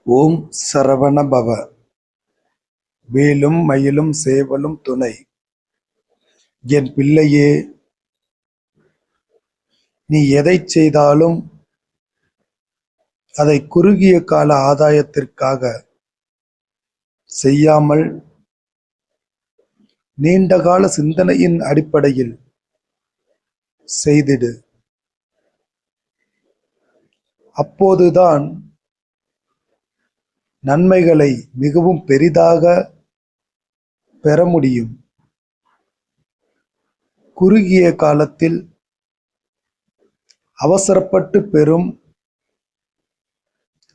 ஓம் சரவண பவ. வேலும் மயிலும் சேவலும் துணை. என் பிள்ளையே, நீ எதைச் செய்தாலும் அதை குறுகிய கால ஆதாயத்திற்காக செய்யாமல் நீண்டகால சிந்தனையின் அடிப்படையில் செய்திடு. அப்போதுதான் நன்மைகளை மிகவும் பெரிதாக பெற முடியும். குறுகிய காலத்தில் அவசரப்பட்டு பெறும்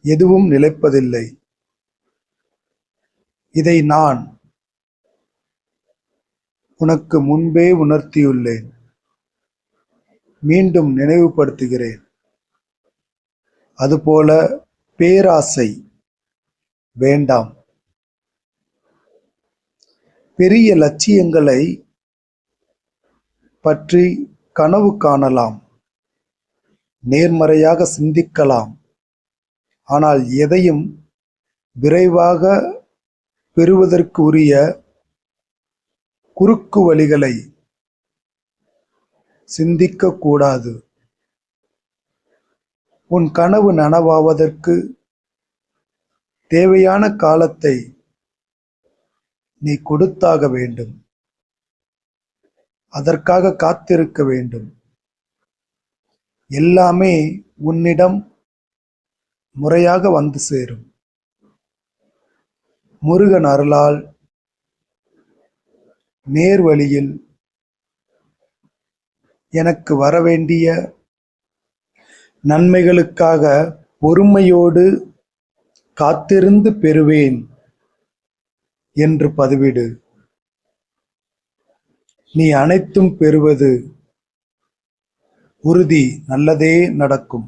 எதுவும் நிலைப்பதில்லை. இதை நான் உனக்கு முன்பே உணர்த்தியுள்ளேன். மீண்டும் நினைவுபடுத்துகிறேன். அதுபோல பேராசை வேண்டாம். பெரிய லட்சியங்களை பற்றி கனவு காணலாம், நேர்மறையாக சிந்திக்கலாம். ஆனால் எதையும் விரைவாக பெறுவதற்கு உரிய குறுக்கு வழிகளை சிந்திக்கக்கூடாது. உன் கனவு நனவாவதற்கு தேவையான காலத்தை நீ கொடுத்தாக வேண்டும். அதற்காக காத்திருக்க வேண்டும். எல்லாமே உன்னிடம் முறையாக வந்து சேரும். முருகன் அருளால் நேர்வழியில் எனக்கு வரவேண்டிய நன்மைகளுக்காக பொறுமையோடு காத்திருந்து பெறுவேன் என்று பதிவிடு. நீ அனைத்தும் பெறுவது உறுதி. நல்லதே நடக்கும்.